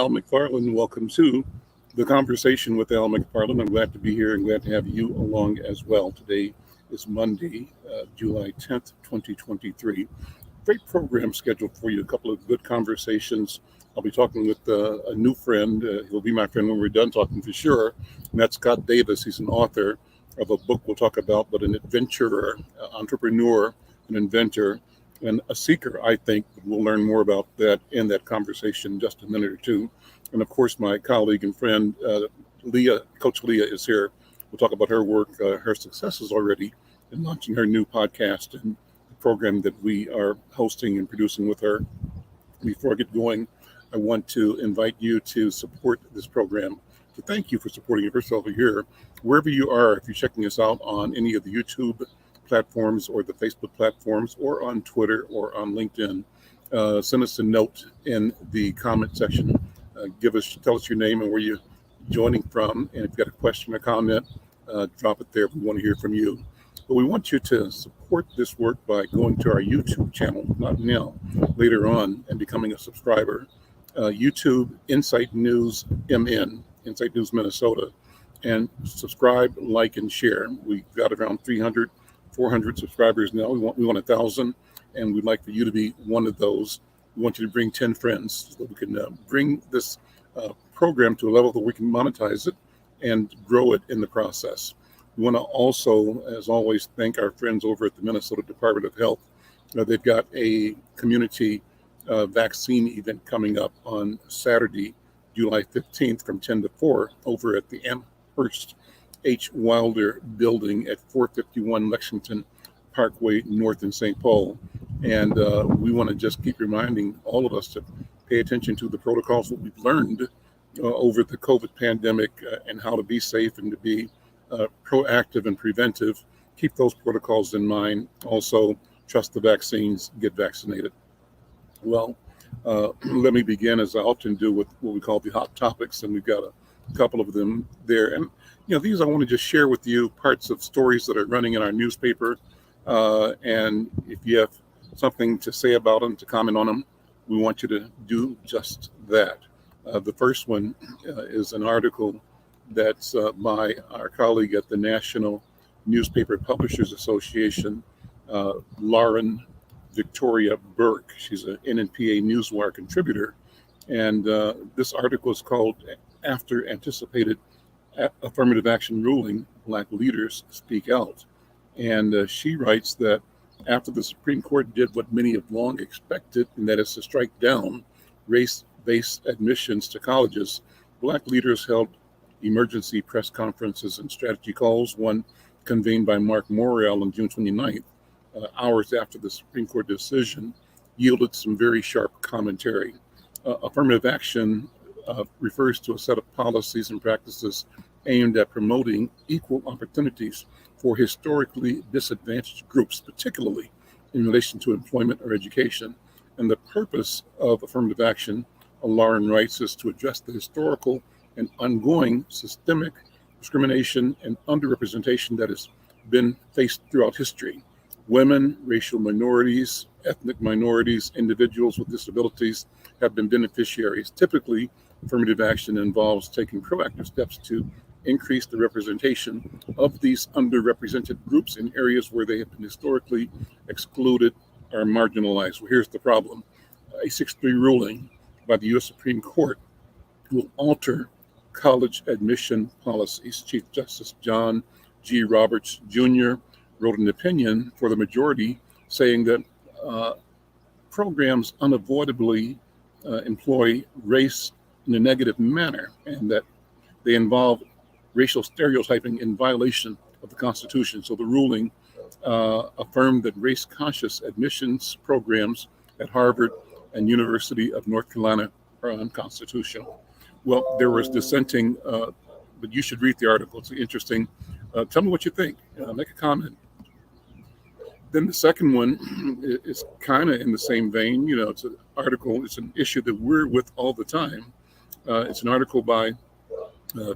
Al McFarlane. Welcome to the conversation with Al McFarlane. I'm glad to be here and glad to have you along as well. Today is Monday, July 10th, 2023. Great program scheduled for you. A couple of good conversations. I'll be talking with a new friend. He'll be my friend when we're done talking for sure. And that's Scott Davis. He's an author of a book we'll talk about, but an adventurer, entrepreneur, an inventor, and a seeker, I think. We'll learn more about that in that conversation in just a minute or two. And of course, my colleague and friend, Leah, Coach Leah, is here. We'll talk about her work, her successes already in launching her new podcast and the program that we are hosting and producing with her. Before I get going, I want to invite you to support this program. So thank you for supporting it. First of all, here, wherever you are, if you're checking us out on any of the YouTube platforms or the Facebook platforms or on Twitter or on LinkedIn, send us a note in the comment section. Tell us your name and where you're joining from. And if you've got a question or comment, drop it there. We want to hear from you. But we want you to support this work by going to our YouTube channel, not now, later on, and becoming a subscriber. YouTube, Insight News MN, Insight News Minnesota, and subscribe, like, and share. We've got around 300, 400 subscribers now. We want 1,000, and we'd like for you to be one of those. We want you to bring 10 friends so that we can bring this program to a level that we can monetize it and grow it in the process. We want to also, as always, thank our friends over at the Minnesota Department of Health. They've got a community vaccine event coming up on Saturday, July 15th from 10 to 4 over at the Amherst H. Wilder building at 451 Lexington Parkway North in St. Paul. And we want to just keep reminding all of us to pay attention to the protocols that we've learned over the COVID pandemic and how to be safe and to be proactive and preventive. Keep those protocols in mind. Also, trust the vaccines, get vaccinated. Well, let me begin, as I often do, with what we call the hot topics, and we've got a couple of them there. And these I want to just share with you parts of stories that are running in our newspaper. And if you have something to say about them, to comment on them, we want you to do just that. The first one is an article that's by our colleague at the National Newspaper Publishers Association, Lauren Victoria Burke. She's an NNPA Newswire contributor. And this article is called After Anticipated Affirmative Action Ruling, Black Leaders Speak Out. And she writes that after the Supreme Court did what many have long expected, and that is to strike down race-based admissions to colleges, Black leaders held emergency press conferences and strategy calls, one convened by Mark Morrell on June 29th, hours after the Supreme Court decision, yielded some very sharp commentary. Affirmative action refers to a set of policies and practices aimed at promoting equal opportunities for historically disadvantaged groups, particularly in relation to employment or education. And the purpose of affirmative action, Lauren writes, is to address the historical and ongoing systemic discrimination and underrepresentation that has been faced throughout history. Women, racial minorities, ethnic minorities, individuals with disabilities have been beneficiaries. Typically, affirmative action involves taking proactive steps to increase the representation of these underrepresented groups in areas where they have been historically excluded or marginalized. Well, here's the problem. A 6-3 ruling by the U.S. Supreme Court will alter college admission policies. Chief Justice John G. Roberts Jr. wrote an opinion for the majority saying that programs unavoidably employ race in a negative manner and that they involve racial stereotyping in violation of the Constitution. So the ruling affirmed that race-conscious admissions programs at Harvard and University of North Carolina are unconstitutional. Well, there was dissenting, but you should read the article. It's interesting. Tell me what you think. Make a comment. Then the second one is kind of in the same vein. It's an article, it's an issue that we're with all the time. It's an article by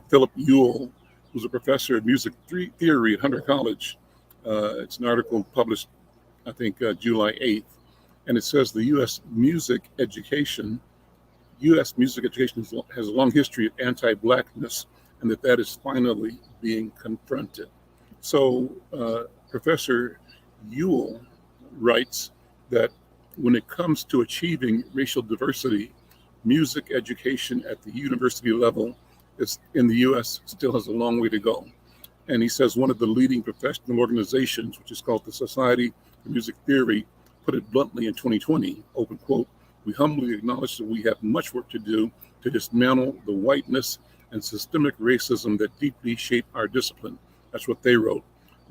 Philip Ewell, who's a professor of music theory at Hunter College. It's an article published, I think, July 8th. And it says the U.S. music education U.S. music education has a long history of anti-Blackness, and that is finally being confronted. So Professor Ewell writes that when it comes to achieving racial diversity, music education at the university level in the U.S. still has a long way to go. And he says one of the leading professional organizations, which is called the Society for Music Theory, put it bluntly in 2020, open quote, "We humbly acknowledge that we have much work to do to dismantle the whiteness and systemic racism that deeply shape our discipline." That's what they wrote.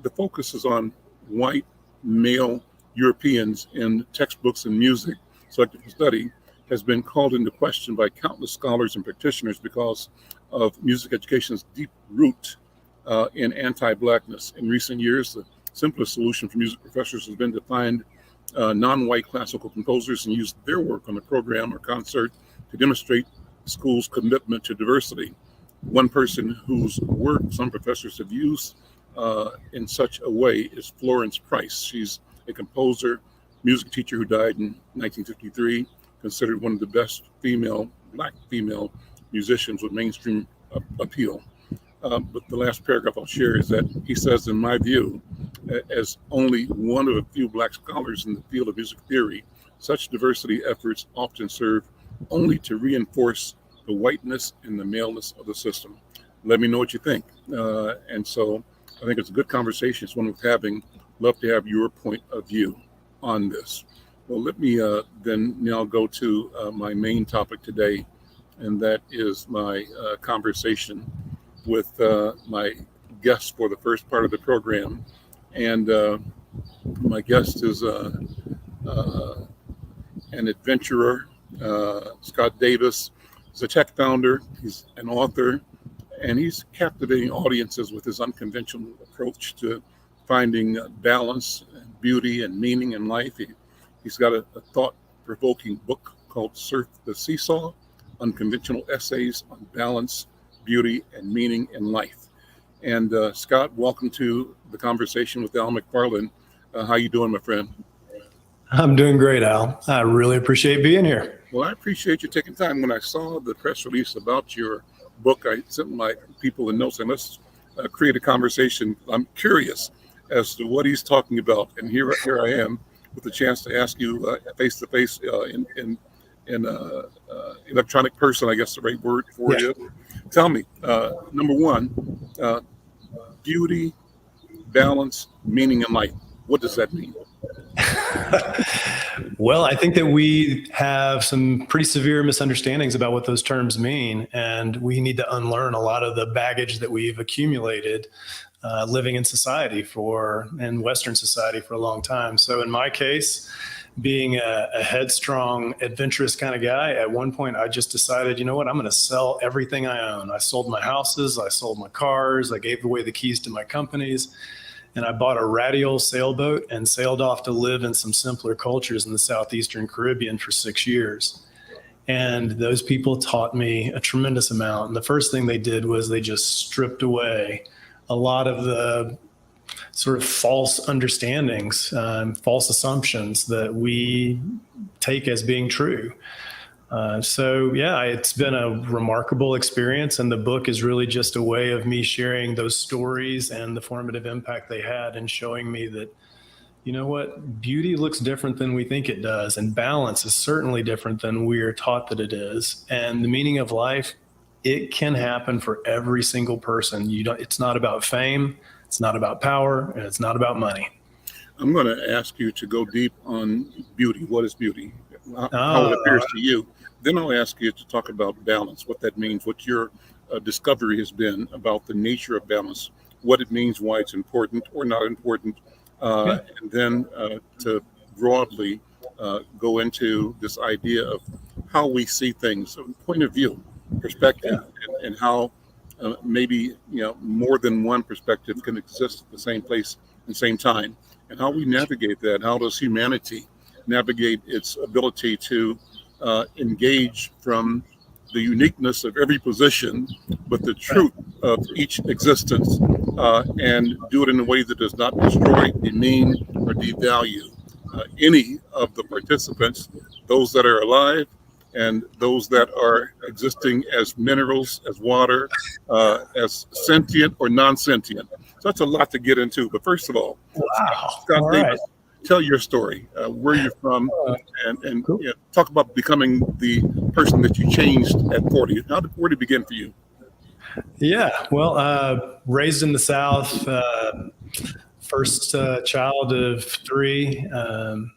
The focus is on white male Europeans in textbooks and music selected for study has been called into question by countless scholars and practitioners because of music education's deep root in anti-Blackness. In recent years, the simplest solution for music professors has been to find non-white classical composers and use their work on a program or concert to demonstrate the school's commitment to diversity. One person whose work some professors have used in such a way is Florence Price. She's a composer, music teacher who died in 1953, considered one of the best black female musicians with mainstream appeal. But the last paragraph I'll share is that he says, in my view, as only one of a few black scholars in the field of music theory, such diversity efforts often serve only to reinforce the whiteness and the maleness of the system. Let me know what you think. And so I think it's a good conversation. It's one worth having. Love to have your point of view on this. Well, let me then now go to my main topic today, and that is my conversation with my guest for the first part of the program. And my guest is an adventurer, Scott Davis. He's a tech founder, he's an author, and he's captivating audiences with his unconventional approach to finding balance, and beauty, and meaning in life. He's got a thought-provoking book called Surf the Seesaw, Unconventional Essays on Balance, Beauty, and Meaning in Life. And Scott, welcome to the conversation with Al McFarlane. How you doing, my friend? I'm doing great, Al. I really appreciate being here. Well, I appreciate you taking time. When I saw the press release about your book, I sent my people a note saying, let's create a conversation. I'm curious as to what he's talking about. And here I am with a chance to ask you face-to-face in electronic person, I guess the right word for it is. Tell me, number one, beauty, balance, meaning in life. What does that mean? Well, I think that we have some pretty severe misunderstandings about what those terms mean, and we need to unlearn a lot of the baggage that we've accumulated living in society in Western society for a long time. So in my case, being a headstrong, adventurous kind of guy, at one point I just decided, you know what, I'm going to sell everything I own. I sold my houses, I sold my cars, I gave away the keys to my companies, and I bought a radial sailboat and sailed off to live in some simpler cultures in the Southeastern Caribbean for 6 years. And those people taught me a tremendous amount. And the first thing they did was they just stripped away a lot of the sort of false understandings, false assumptions that we take as being true. It's been a remarkable experience, and the book is really just a way of me sharing those stories and the formative impact they had, and showing me that, you know what, beauty looks different than we think it does, and balance is certainly different than we are taught that it is. And the meaning of life, it can happen for every single person. It's not about fame, it's not about power, and it's not about money. I'm going to ask you to go deep on beauty. What is beauty? How it appears to you. Then I'll ask you to talk about balance, what that means, what your discovery has been about the nature of balance, what it means, why it's important or not important, and then to broadly go into this idea of how we see things, point of view, perspective, and how maybe more than one perspective can exist at the same place at the same time, and how we navigate that. How does humanity navigate its ability to engage from the uniqueness of every position, but the truth of each existence, and do it in a way that does not destroy, demean, or devalue any of the participants, those that are alive and those that are existing as minerals, as water, as sentient or non-sentient. So that's a lot to get into. But first of all, Wow. Scott All Davis, right. tell your story, where you're from, and Cool. talk about becoming the person that you changed at 40. How did 40 begin for you? Yeah. Well, raised in the South, first child of three.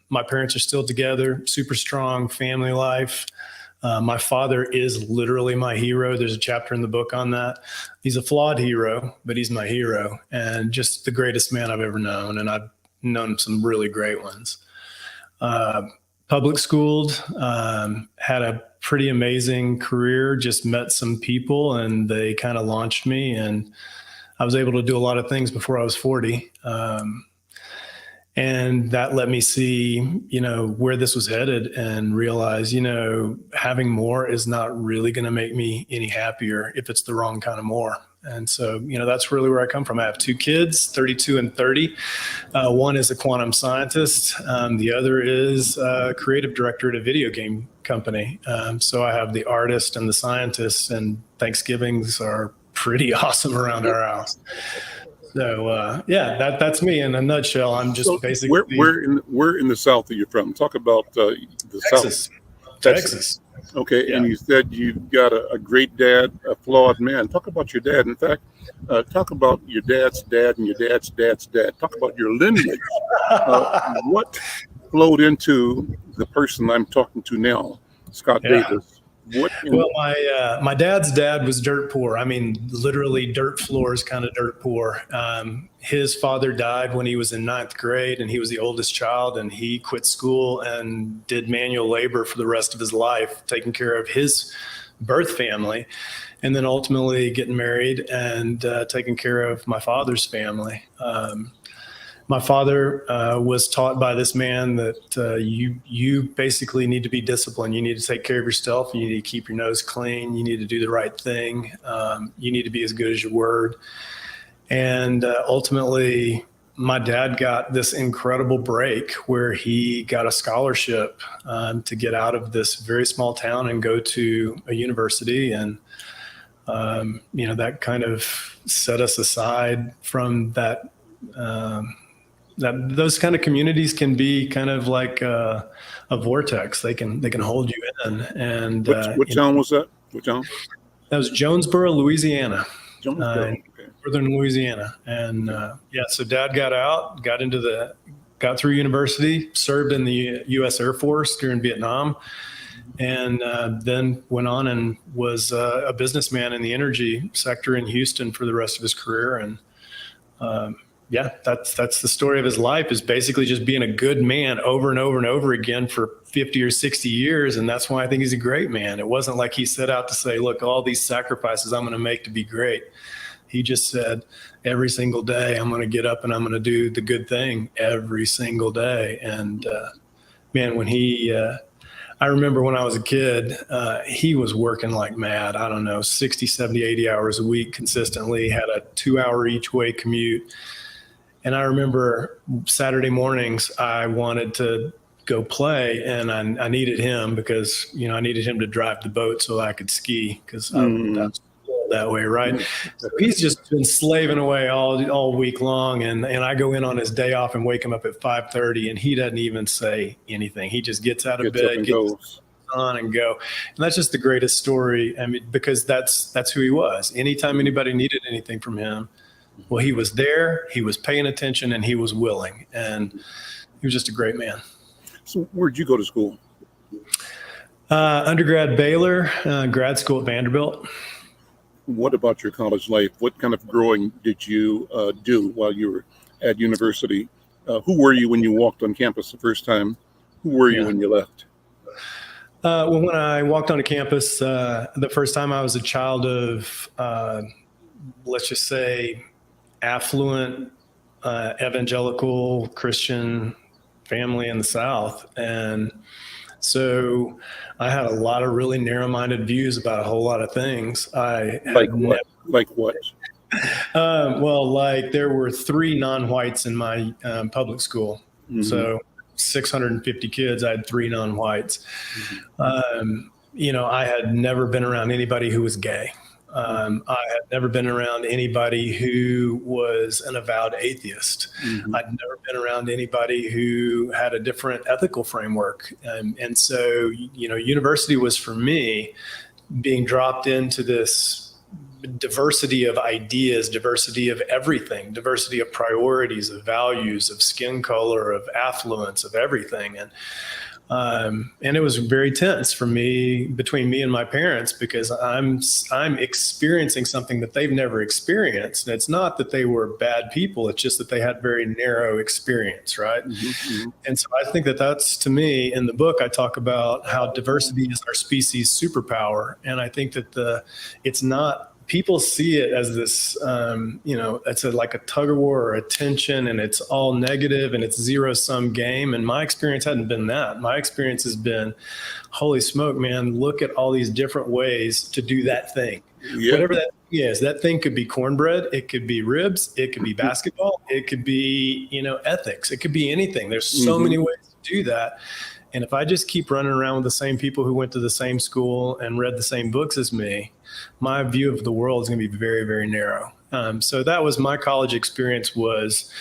My parents are still together, super strong family life. My father is literally my hero. There's a chapter in the book on that. He's a flawed hero, but he's my hero and just the greatest man I've ever known. And I've known some really great ones. Uh, Public schooled, had a pretty amazing career, just met some people and they kind of launched me. And I was able to do a lot of things before I was 40. And that let me see, where this was headed and realize, having more is not really going to make me any happier if it's the wrong kind of more. And so, that's really where I come from. I have two kids, 32 and 30. One is a quantum scientist. The other is a creative director at a video game company. So I have the artist and the scientist, and Thanksgivings are pretty awesome around our house. So that's me in a nutshell. I'm just basically where in the South are you from? Talk about the Texas. South. Texas. Okay, Yeah. and you said you've got a great dad, a flawed man. Talk about your dad. In fact, talk about your dad's dad and your dad's dad's dad. Talk about your lineage. What flowed into the person I'm talking to now, Scott Davis? Well, my dad's dad was dirt poor. I mean, literally dirt floors, kind of dirt poor. His father died when he was in 9th grade, and he was the oldest child, and he quit school and did manual labor for the rest of his life, taking care of his birth family, and then ultimately getting married and taking care of my father's family. My father was taught by this man that you basically need to be disciplined. You need to take care of yourself. You need to keep your nose clean. You need to do the right thing. You need to be as good as your word. And ultimately, my dad got this incredible break where he got a scholarship to get out of this very small town and go to a university. And, that kind of set us aside from that. That those kind of communities can be kind of like a vortex. They can hold you in. And what town was that? What town? That was Jonesboro, Louisiana. Jonesboro. Okay. Northern Louisiana. And so Dad got out, got through university, served in the U.S. Air Force during Vietnam, and then went on and was a businessman in the energy sector in Houston for the rest of his career. And that's the story of his life, is basically just being a good man over and over and over again for 50 or 60 years. And that's why I think he's a great man. It wasn't like he set out to say, look, all these sacrifices I'm going to make to be great. He just said, every single day, I'm going to get up and I'm going to do the good thing every single day. And when I remember when I was a kid, he was working like mad. I don't know, 60, 70, 80 hours a week consistently, had a 2-hour each way commute. And I remember Saturday mornings, I wanted to go play, and I needed him because, I needed him to drive the boat so I could ski, because that's that way, right? So he's just been slaving away all week long, and I go in on his day off and wake him up at 5:30, and he doesn't even say anything. He just gets out of bed, gets on, and go. And that's just the greatest story. I mean, because that's who he was. Anytime anybody needed anything from him, well, he was there, he was paying attention, and he was willing. And he was just a great man. So where'd you go to school? Undergrad Baylor, grad school at Vanderbilt. What about your college life? What kind of growing did you do while you were at university? Who were you when you walked on campus the first time? Who were you when you left? Well, when I walked onto campus, the first time, I was a child of, let's just say, affluent, evangelical Christian family in the South. And so I had a lot of really narrow-minded views about a whole lot of things. Like what? Well, there were 3 non-whites in my public school. Mm-hmm. So 650 kids, I had 3 non-whites. Mm-hmm. I had never been around anybody who was gay. I had never been around anybody who was an avowed atheist. Mm-hmm. I'd never been around anybody who had a different ethical framework. And so, university was for me being dropped into this diversity of ideas, diversity of everything, diversity of priorities, of values, of skin color, of affluence, of everything. And it was very tense for me, between me and my parents, because I'm experiencing something that they've never experienced. And it's not that they were bad people. It's just that they had very narrow experience. Right. Mm-hmm. And so I think that that's, to me, in the book, I talk about how diversity is our species' superpower. And I think that it's not, people see it as this, it's like a tug of war or a tension, and it's all negative and it's zero-sum game. And my experience hadn't been that. My experience has been, holy smoke, man, look at all these different ways to do that thing. Yeah. Whatever that thing is, that thing could be cornbread, it could be ribs, it could be basketball, it could be, ethics, it could be anything. There's so many ways to do that. And if I just keep running around with the same people who went to the same school and read the same books as me, my view of the world is going to be very, very narrow. So that was my college experience. Was,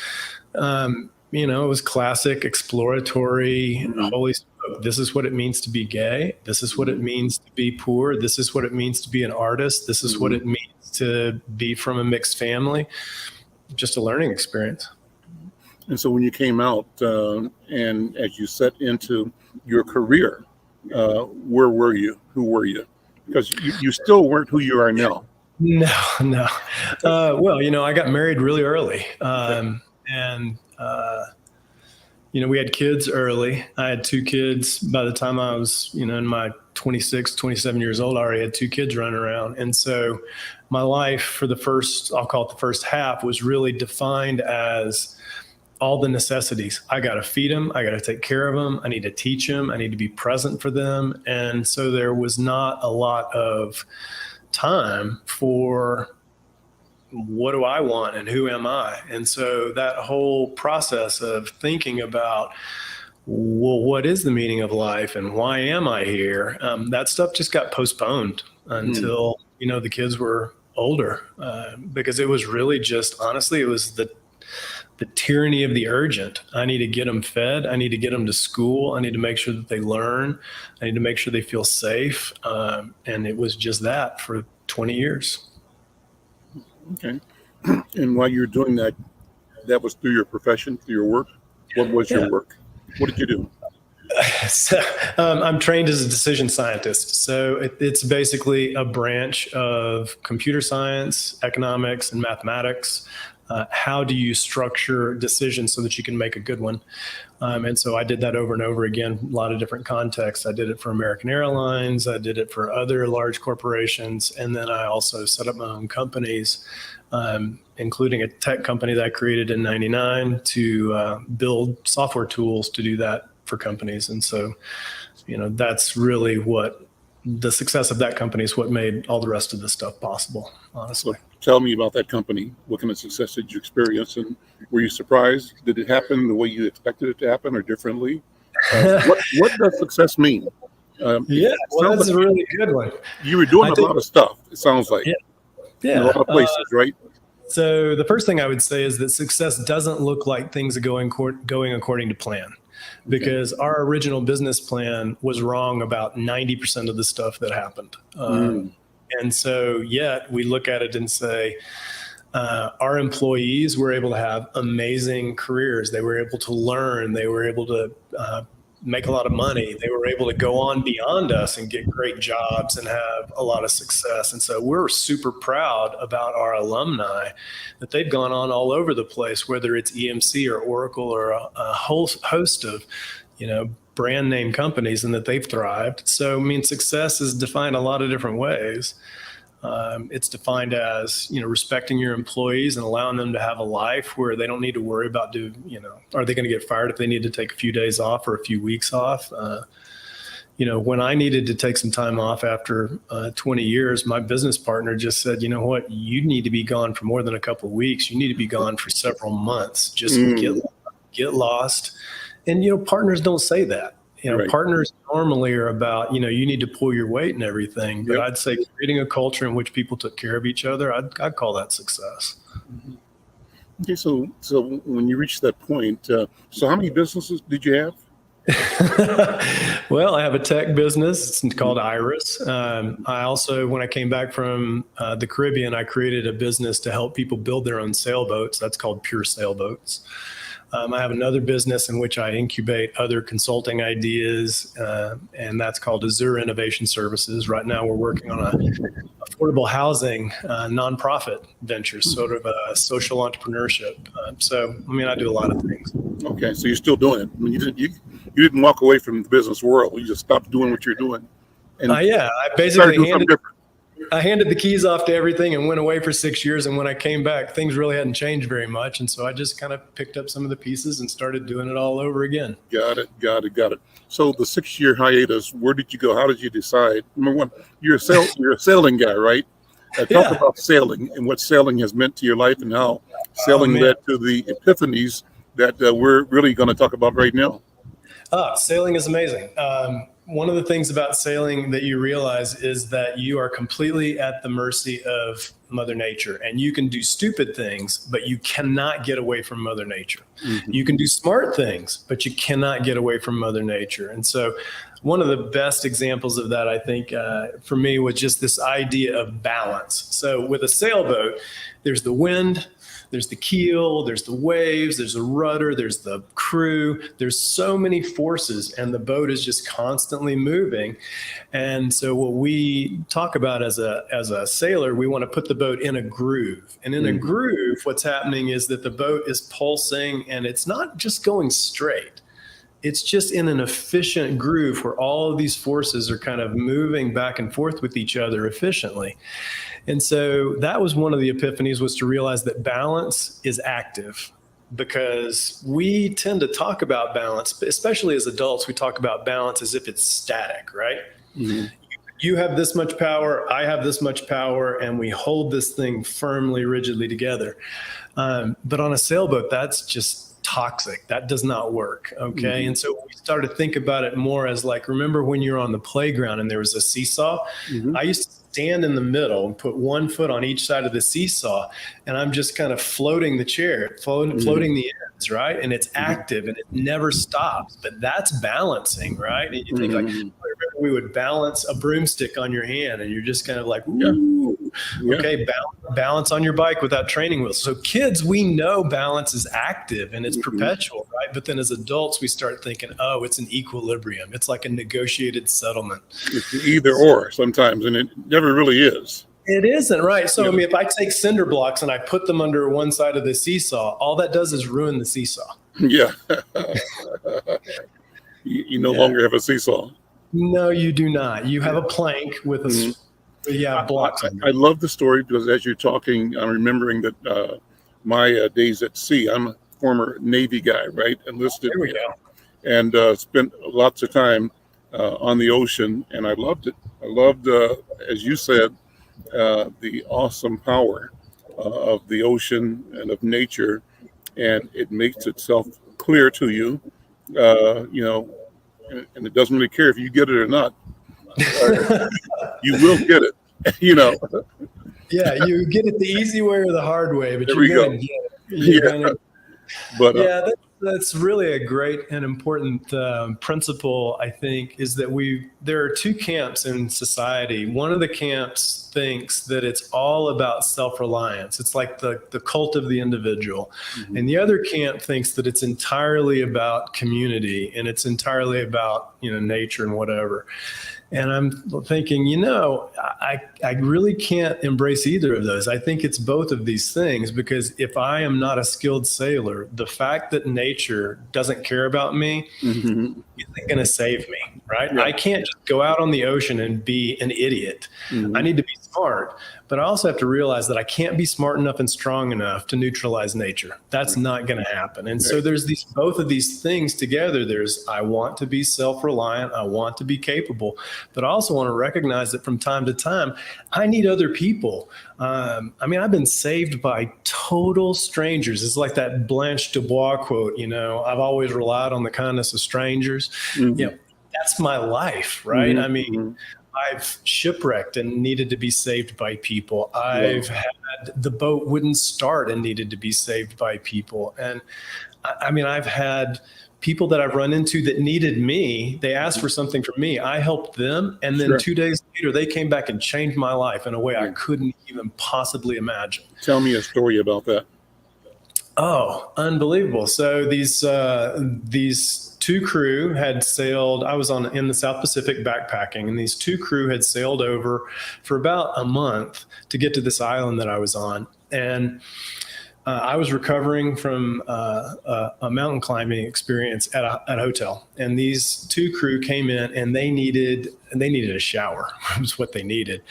it was classic, exploratory. Holy smoke, this is what it means to be gay. This is what it means to be poor. This is what it means to be an artist. This is what it means to be from a mixed family. Just a learning experience. And so when you came out and as you set into your career, where were you? Who were you? Because you still weren't who you are now. No. Well, I got married really early. And we had kids early. I had 2 kids by the time I was, in my 26, 27 years old. I already had 2 kids running around. And so my life for I'll call it the first half, was really defined as all the necessities. I got to feed them. I got to take care of them. I need to teach them. I need to be present for them. And so there was not a lot of time for what do I want and who am I? And so that whole process of thinking about, well, what is the meaning of life and why am I here? That stuff just got postponed until, the kids were older, because it was really just, honestly, it was the tyranny of the urgent. I need to get them fed. I need to get them to school. I need to make sure that they learn. I need to make sure they feel safe. And it was just that for 20 years. Okay. And while you're doing that, that was through your profession, through your work? What was your work? What did you do? So, I'm trained as a decision scientist. So it's basically a branch of computer science, economics, and mathematics. How do you structure decisions so that you can make a good one? And so I did that over and over again, a lot of different contexts. I did it for American Airlines. I did it for other large corporations. And then I also set up my own companies, including a tech company that I created in '99 to build software tools to do that for companies. And so, that's really what the success of that company is, what made all the rest of this stuff possible, honestly. So tell me about that company. What kind of success did you experience, and were you surprised? Did it happen the way you expected it to happen, or differently? What does success mean? Well, that's a really good one. You were doing a lot of stuff, it sounds like. Yeah. In a lot of places, right? So the first thing I would say is that success doesn't look like things are going according to plan, because our original business plan was wrong about 90% of the stuff that happened. And so yet we look at it and say, our employees were able to have amazing careers. They were able to learn. They were able to make a lot of money. They were able to go on beyond us and get great jobs and have a lot of success. And so we're super proud about our alumni, that they've gone on all over the place, whether it's EMC or Oracle or a whole host of, brand name companies, and that they've thrived. So, success is defined a lot of different ways. It's defined as, respecting your employees and allowing them to have a life where they don't need to worry about, are they going to get fired if they need to take a few days off or a few weeks off? When I needed to take some time off after 20 years, my business partner just said, you know what, you need to be gone for more than a couple of weeks. You need to be gone for several months. Just get lost. And, partners don't say that. Right. Partners normally are about, you need to pull your weight and everything. But Yep. I'd say creating a culture in which people took care of each other, I'd call that success. Okay, so when you reach that point, so how many businesses did you have? Well, I have a tech business. It's called Iris. I also, when I came back from the Caribbean, I created a business to help people build their own sailboats. That's called Pure Sailboats. I have another business in which I incubate other consulting ideas, and that's called Azure Innovation Services. Right now, we're working on a affordable housing nonprofit venture, sort of a social entrepreneurship. I do a lot of things. Okay, so you're still doing it. I mean, you didn't walk away from the business world. You just stopped doing what you're doing. And I started doing something different. I handed the keys off to everything and went away for 6 years. And when I came back, things really hadn't changed very much. And so I just kind of picked up some of the pieces and started doing it all over again. Got it. So the 6-year hiatus, where did you go? How did you decide? Number one, you're a sailing guy, right? Talk about sailing and what sailing has meant to your life and how sailing led to the epiphanies that we're really going to talk about right now. Sailing is amazing. One of the things about sailing that you realize is that you are completely at the mercy of Mother Nature, and you can do stupid things, but you cannot get away from Mother Nature. Mm-hmm. You can do smart things, but you cannot get away from Mother Nature. And so one of the best examples of that, I think, for me, was just this idea of balance. So with a sailboat, there's the wind, there's the keel, there's the waves, there's the rudder, there's the crew. There's so many forces, and the boat is just constantly moving. And so what we talk about as a sailor, we want to put the boat in a groove. And in a groove, what's happening is that the boat is pulsing, and it's not just going straight. It's just in an efficient groove where all of these forces are kind of moving back and forth with each other efficiently. And so that was one of the epiphanies, was to realize that balance is active, because we tend to talk about balance, especially as adults, we talk about balance as if it's static, right? Mm-hmm. You have this much power, I have this much power, and we hold this thing firmly, rigidly together. But on a sailboat, that's just toxic. That does not work. Okay. Mm-hmm. And so we started to think about it more as like, remember when you were on the playground and there was a seesaw? Mm-hmm. I used to stand in the middle and put one foot on each side of the seesaw, and I'm just kind of floating the chair, floating the ends, right? And it's active and it never stops, but that's balancing, right? And you think like, we would balance a broomstick on your hand, and you're just kind of like, ooh, okay, balance on your bike without training wheels. So kids, we know balance is active and it's perpetual, right? But then as adults, we start thinking, oh, it's an equilibrium. It's like a negotiated settlement. It's either or sometimes, and it never really is. It isn't, right? So, I mean, if I take cinder blocks and I put them under one side of the seesaw, all that does is ruin the seesaw. Yeah. You no longer have a seesaw. No, you do not. You have a plank with blocks. I love the story because as you're talking, I'm remembering that my days at sea, I'm a former Navy guy, right? Enlisted. There we go. And spent lots of time on the ocean, and I loved it. I loved, as you said, the awesome power of the ocean and of nature, and it makes itself clear to you, and it doesn't really care if you get it or not. You will get it, Yeah, you get it the easy way or the hard way, but you're going to get it. That's really a great and important principle, I think, is that there are two camps in society. One of the camps thinks that it's all about self-reliance. It's like the cult of the individual. Mm-hmm. And the other camp thinks that it's entirely about community and it's entirely about, nature and whatever. And I'm thinking, I really can't embrace either of those. I think it's both of these things, because if I am not a skilled sailor, the fact that nature doesn't care about me isn't going to save me, right? Yeah. I can't just go out on the ocean and be an idiot. Mm-hmm. I need to be smart, but I also have to realize that I can't be smart enough and strong enough to neutralize nature. That's not going to happen. And so there's both of these things together. I want to be self-reliant. I want to be capable, but I also want to recognize that from time to time, I need other people. I've been saved by total strangers. It's like that Blanche Dubois quote, I've always relied on the kindness of strangers. Mm-hmm. that's my life, right? Mhm, I mean, mhm. I've shipwrecked and needed to be saved by people. I've had the boat wouldn't start and needed to be saved by people. And I mean, I've had people that I've run into that needed me. They asked for something from me. I helped them. And then Sure. 2 days later, they came back and changed my life in a way I Yeah. couldn't even possibly imagine. Tell me a story about that. Oh, unbelievable! So these two crew had sailed. I was on in the South Pacific backpacking, and these two crew had sailed over for about a month to get to this island that I was on, and I was recovering from a mountain climbing experience at a hotel, and these two crew came in, and they needed a shower. Was what they needed,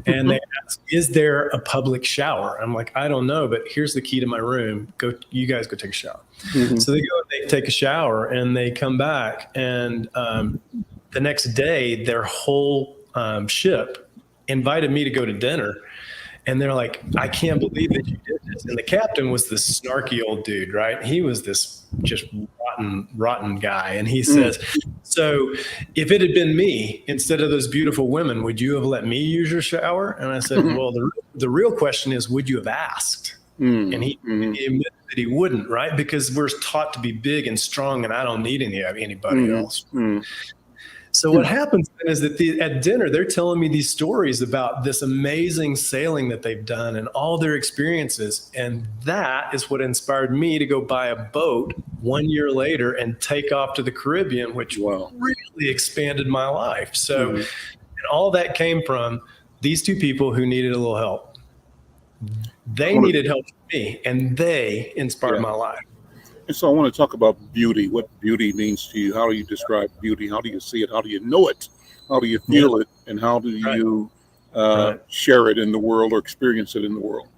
and they asked, "Is there a public shower?" I'm like, "I don't know, but here's the key to my room. Go, you guys go take a shower." Mhm. So they go, they take a shower, and they come back, and the next day, their whole ship invited me to go to dinner. And they're like, "I can't believe that you did this." And the captain was this snarky old dude, right? He was this just rotten guy. And he says, "So if it had been me instead of those beautiful women, would you have let me use your shower?" And I said, "Well, the real question is, would you have asked?" And he admitted that he wouldn't, right? Because we're taught to be big and strong, and I don't need anybody else. So what happens then is that at dinner, they're telling me these stories about this amazing sailing that they've done and all their experiences. And that is what inspired me to go buy a boat 1 year later and take off to the Caribbean, which really expanded my life. So and all that came from these two people who needed a little help. They needed help from me, and they inspired my life. And so I want to talk about beauty, what beauty means to you. How do you describe beauty? How do you see it? How do you know it? How do you feel it? And how do you share it in the world or experience it in the world?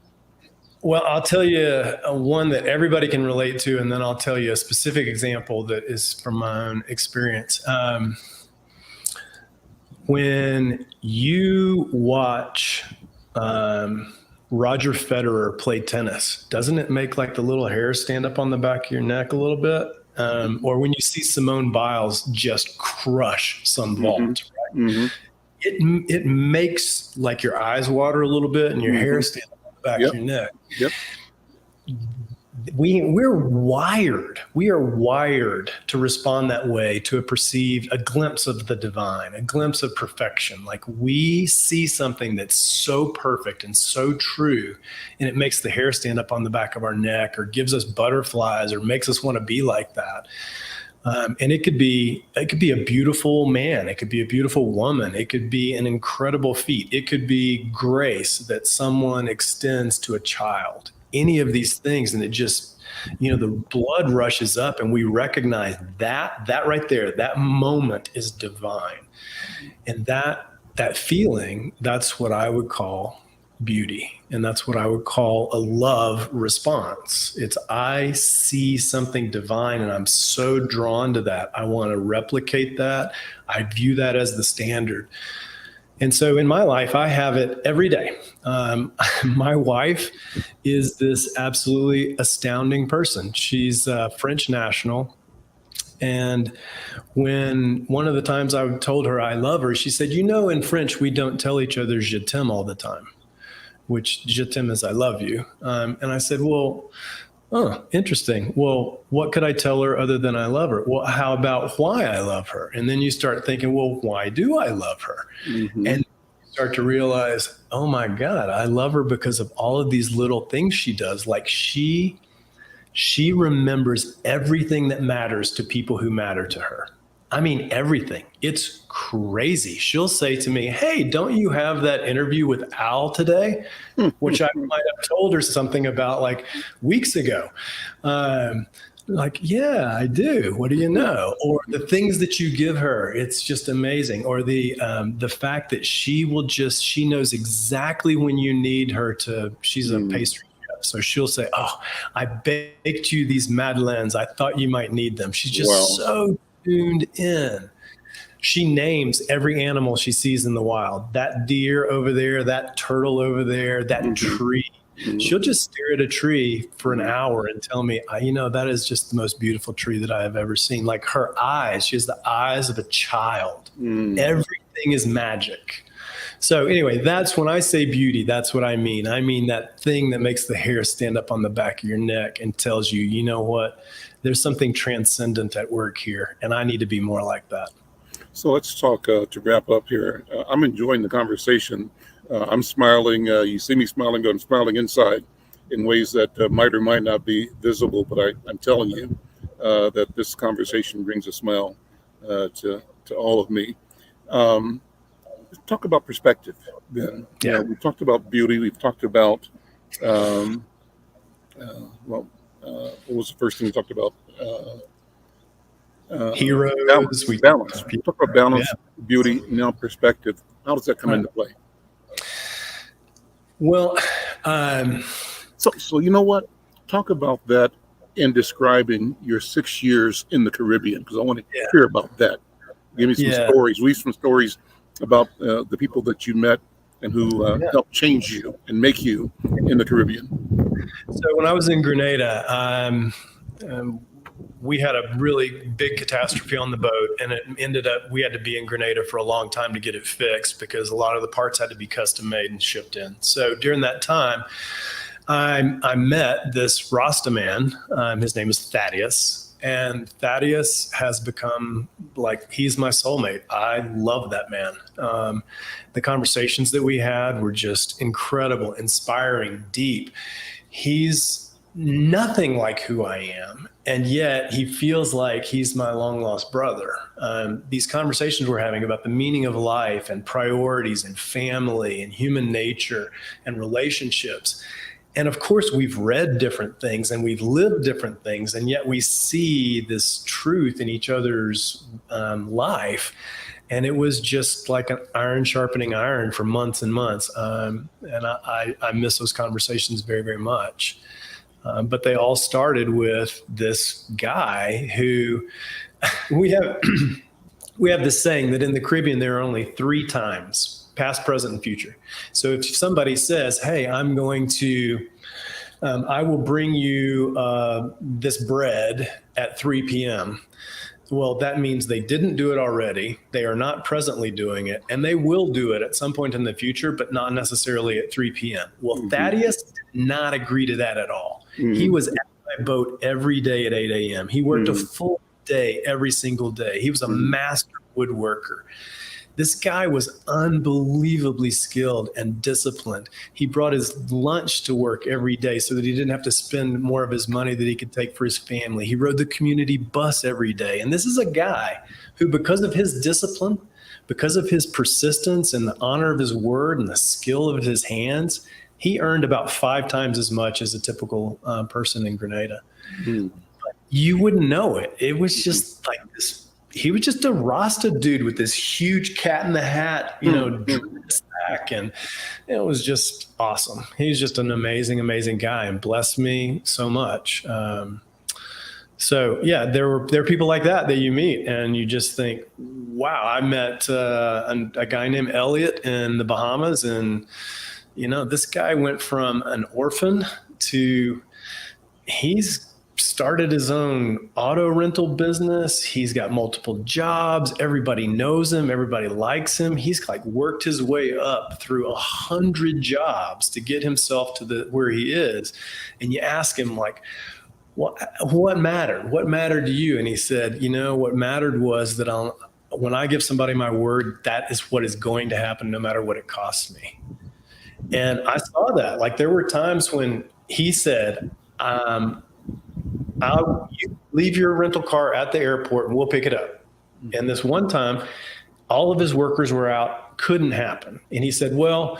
Well, I'll tell you one that everybody can relate to, and then I'll tell you a specific example that is from my own experience. When you watch Roger Federer play tennis, doesn't it make like the little hairs stand up on the back of your neck a little bit? Or when you see Simone Biles just crush some vault, right? It makes like your eyes water a little bit and your hair stand up on the back of your neck. We're wired. We are wired to respond that way, to perceive a glimpse of the divine, a glimpse of perfection. Like we see something that's so perfect and so true, and it makes the hair stand up on the back of our neck, or gives us butterflies, or makes us want to be like that. And it could be a beautiful man. It could be a beautiful woman. It could be an incredible feat. It could be grace that someone extends to a child. Any of these things, and it just, the blood rushes up, and we recognize that right there, that moment is divine. And that feeling, that's what I would call beauty. And that's what I would call a love response. It's, I see something divine and I'm so drawn to that. I want to replicate that. I view that as the standard. And so in my life, I have it every day. My wife is this absolutely astounding person. She's a French national. And when one of the times I told her I love her, she said, in French, we don't tell each other je t'aime all the time, which je t'aime is I love you. And I said, well, interesting. Well, what could I tell her other than I love her? Well, how about why I love her? And then you start thinking, well, why do I love her? And you start to realize, oh my God, I love her because of all of these little things she does. Like she remembers everything that matters to people who matter to her. I mean, everything. It's crazy. She'll say to me, hey, don't you have that interview with Al today? Which I might have told her something about like weeks ago. Like, yeah, I do. What do you know? Or the things that you give her, it's just amazing. Or the fact that she knows exactly when you need her to, she's a pastry chef. So she'll say, oh, I baked you these madeleines. I thought you might need them. She's just so tuned in. She names every animal she sees in the wild. That deer over there, that turtle over there, that tree. She'll just stare at a tree for an hour and tell me, that is just the most beautiful tree that I have ever seen. Like her eyes, she has the eyes of a child. Everything is magic. So anyway, that's when I say beauty, that's what I mean. I mean that thing that makes the hair stand up on the back of your neck and tells you, you know what, there's something transcendent at work here, and I need to be more like that. So let's talk to wrap up here. I'm enjoying the conversation. I'm smiling. You see me smiling, but I'm smiling inside in ways that might or might not be visible. But I'm telling you that this conversation brings a smile to all of me. Talk about perspective then. Yeah. We've talked about beauty. We've talked about, what was the first thing we talked about? Heroes. Balance. We talk about balance, beauty, now perspective. How does that come into play? Well, so you know what? Talk about that in describing your 6 years in the Caribbean, because I want to hear about that. Give me some stories. Weave some stories about the people that you met and who helped change you and make you in the Caribbean. So when I was in Grenada, we had a really big catastrophe on the boat, and it ended up we had to be in Grenada for a long time to get it fixed because a lot of the parts had to be custom made and shipped in. So during that time, I met this Rasta man. His name is Thaddeus. And Thaddeus has become like, he's my soulmate. I love that man. The conversations that we had were just incredible, inspiring, deep. He's nothing like who I am. And yet he feels like he's my long lost brother. These conversations we're having about the meaning of life and priorities and family and human nature and relationships. And of course, we've read different things and we've lived different things, and yet we see this truth in each other's life. And it was just like an iron sharpening iron for months and months. And I miss those conversations very, very much. But they all started with this guy who we have this saying that in the Caribbean, there are only 3 times, past, present, and future. So if somebody says, hey, I will bring you this bread at 3 p.m., well, that means they didn't do it already. They are not presently doing it, and they will do it at some point in the future, but not necessarily at 3 p.m. Well, Thaddeus did not agree to that at all. He was at my boat every day at 8 a.m. He worked a full day every single day. He was a master woodworker. This guy was unbelievably skilled and disciplined. He brought his lunch to work every day so that he didn't have to spend more of his money that he could take for his family. He rode the community bus every day. And this is a guy who, because of his discipline, because of his persistence and the honor of his word and the skill of his hands, he earned about 5 times as much as a typical person in Grenada. But you wouldn't know it. It was just like this. He was just a Rasta dude with this huge cat in the hat, sack, and it was just awesome. He's just an amazing, amazing guy and blessed me so much. So yeah, there are people like that you meet and you just think, wow, I met a guy named Elliot in the Bahamas, and this guy went from an orphan to he's started his own auto rental business. He's got multiple jobs. Everybody knows him. Everybody likes him. He's like worked his way up through 100 jobs to get himself to where he is. And you ask him like, what mattered? What mattered to you? And he said, what mattered was that when I give somebody my word, that is what is going to happen no matter what it costs me. And I saw that. Like there were times when he said, you leave your rental car at the airport and we'll pick it up. And this one time, all of his workers were out, couldn't happen. And he said, well,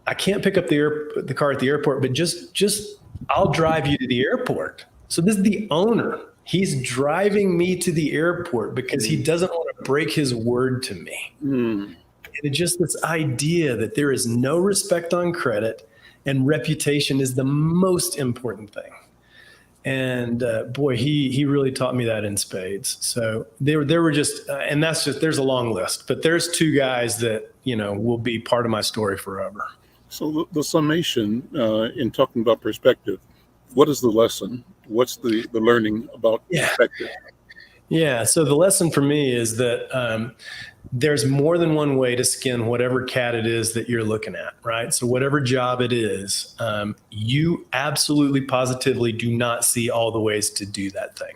I can't pick up the car at the airport, but just I'll drive you to the airport. So this is the owner. He's driving me to the airport because he doesn't want to break his word to me. And it's just this idea that there is no respect on credit and reputation is the most important thing. And boy, he really taught me that in spades. So there were just, and there's a long list, but there's 2 guys that, will be part of my story forever. So the summation in talking about perspective, what is the lesson? What's the learning about Yeah. perspective? Yeah. So the lesson for me is that there's more than one way to skin whatever cat it is that you're looking at, right? So whatever job it is, you absolutely positively do not see all the ways to do that thing.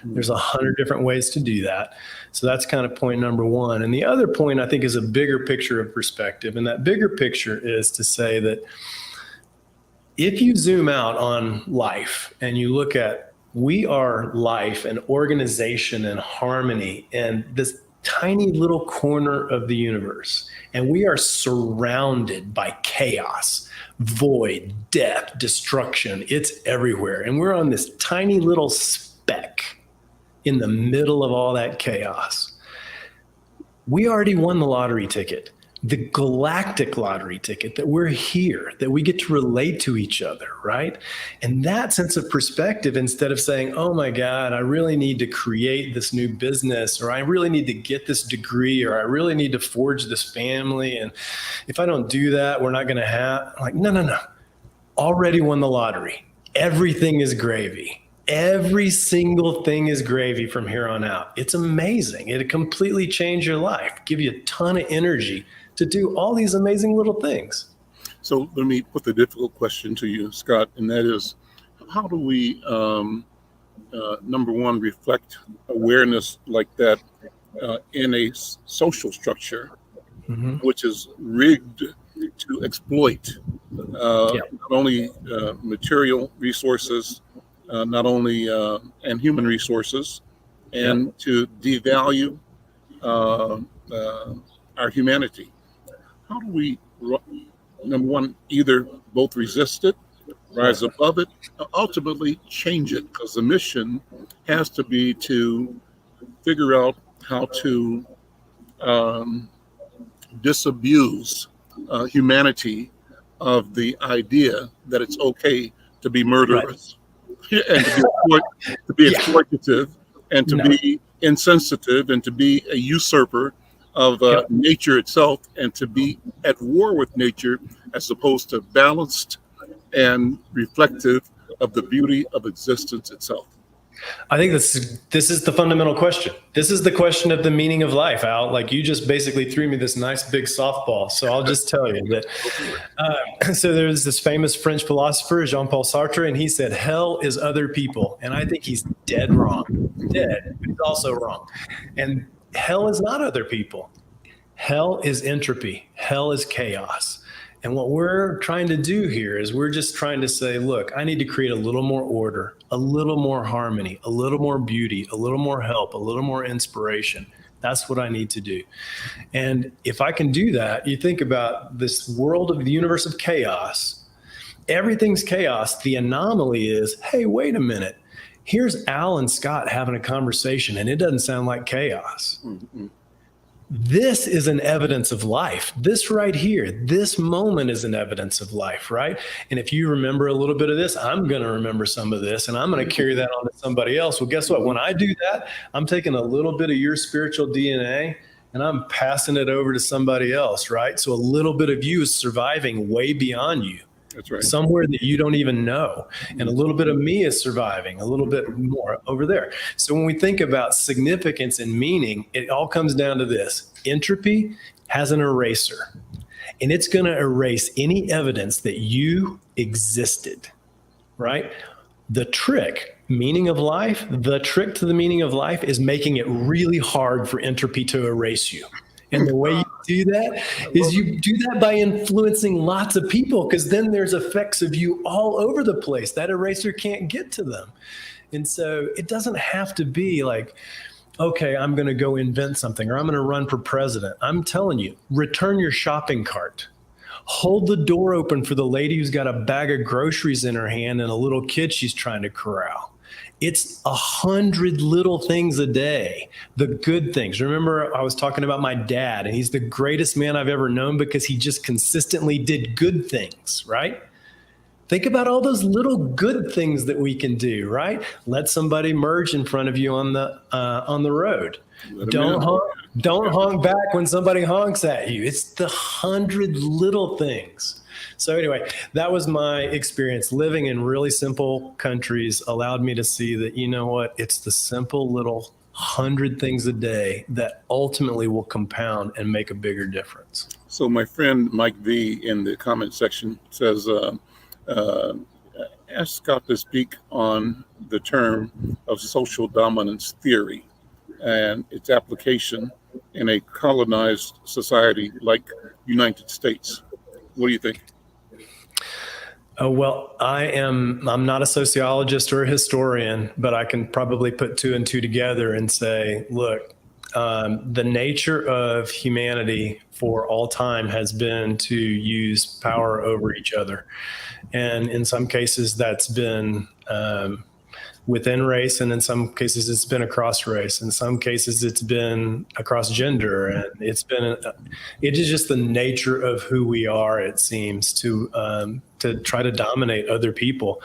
There's 100 different ways to do that. So that's kind of point number one. And the other point, I think, is a bigger picture of perspective. And that bigger picture is to say that if you zoom out on life and you look at, we are life and organization and harmony and this tiny little corner of the universe, and we are surrounded by chaos, void, death, destruction. It's everywhere. And we're on this tiny little speck in the middle of all that chaos. We already won the lottery ticket, the galactic lottery ticket, that we're here, that we get to relate to each other, right? And that sense of perspective, instead of saying, oh my God, I really need to create this new business, or I really need to get this degree, or I really need to forge this family, and if I don't do that, we're not going to have, like, no. Already won the lottery. Everything is gravy. Every single thing is gravy from here on out. It's amazing. It'll completely change your life, give you a ton of energy to do all these amazing little things. So let me put the difficult question to you, Scott, and that is, how do we, number one, reflect awareness like that in a social structure, which is rigged to exploit not only material resources, not only and human resources, and to devalue our humanity? How do we, number one, either both resist it, rise above it, or ultimately change it? Because the mission has to be to figure out how to disabuse humanity of the idea that it's okay to be murderous, and to be exploitative, and to be insensitive, and to be a usurper of nature itself, and to be at war with nature, as opposed to balanced and reflective of the beauty of existence itself. I think this is the fundamental question. This is the question of the meaning of life, Al. Like, you just basically threw me this nice big softball. So I'll just tell you that. So there's this famous French philosopher, Jean-Paul Sartre, and he said, hell is other people. And I think he's dead wrong. Dead, but he's also wrong. And hell is not other people. Hell is entropy. Hell is chaos. And what we're trying to do here is we're just trying to say, look, I need to create a little more order, a little more harmony, a little more beauty, a little more help, a little more inspiration. That's what I need to do. And if I can do that, you think about this world of the universe of chaos. Everything's chaos. The anomaly is, hey, wait a minute. Here's Al and Scott having a conversation, and it doesn't sound like chaos. Mm-hmm. This is an evidence of life. This right here, this moment is an evidence of life, right? And if you remember a little bit of this, I'm going to remember some of this, and I'm going to carry that on to somebody else. Well, guess what? When I do that, I'm taking a little bit of your spiritual DNA and I'm passing it over to somebody else, right? So a little bit of you is surviving way beyond you. That's right. Somewhere that you don't even know. And a little bit of me is surviving, a little bit more over there. So when we think about significance and meaning, it all comes down to this. Entropy has an eraser, and it's going to erase any evidence that you existed, right? The trick, meaning of life, the trick to the meaning of life is making it really hard for entropy to erase you. And the way you do that is you do that by influencing lots of people, because then there's effects of you all over the place. That eraser can't get to them. And so it doesn't have to be like, okay, I'm going to go invent something, or I'm going to run for president. I'm telling you, return your shopping cart. Hold the door open for the lady who's got a bag of groceries in her hand and a little kid she's trying to corral. It's 100 little things a day, the good things. Remember, I was talking about my dad, and he's the greatest man I've ever known because he just consistently did good things, right? Think about all those little good things that we can do, right? Let somebody merge in front of you on the road. Don't honk back when somebody honks at you. It's the 100 little things. So anyway, that was my experience. Living in really simple countries allowed me to see that, you know what, it's the simple little 100 things a day that ultimately will compound and make a bigger difference. So my friend Mike V in the comment section says, uh, ask Scott to speak on the term of social dominance theory and its application in a colonized society like United States. What do you think? Well, I'm not a sociologist or a historian, but I can probably put two and two together and say, look, the nature of humanity for all time has been to use power over each other. And in some cases, that's been within race, and in some cases it's been across race. In some cases it's been across gender, and it is just the nature of who we are, it seems, to try to dominate other people.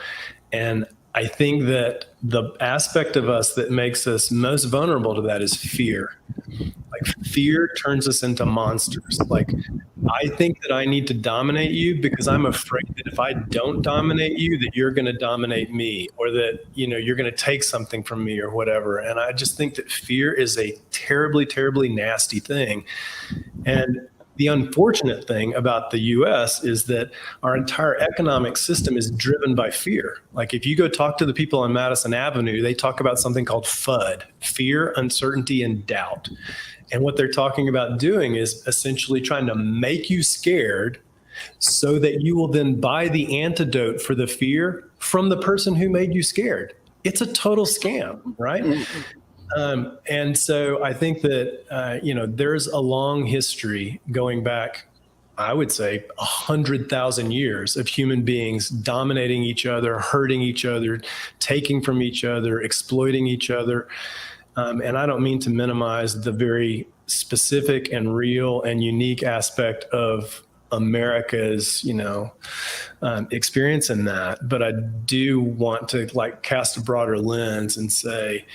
And I think that the aspect of us that makes us most vulnerable to that is fear. Like, fear turns us into monsters. Like, I think that I need to dominate you because I'm afraid that if I don't dominate you, that you're going to dominate me, or that, you're going to take something from me or whatever. And I just think that fear is a terribly, terribly nasty thing. And the unfortunate thing about the US is that our entire economic system is driven by fear. Like, if you go talk to the people on Madison Avenue, they talk about something called FUD, fear, uncertainty, and doubt. And what they're talking about doing is essentially trying to make you scared so that you will then buy the antidote for the fear from the person who made you scared. It's a total scam, right? And so I think that, there's a long history going back, I would say 100,000 years, of human beings dominating each other, hurting each other, taking from each other, exploiting each other. And I don't mean to minimize the very specific and real and unique aspect of America's, experience in that. But I do want to cast a broader lens and say,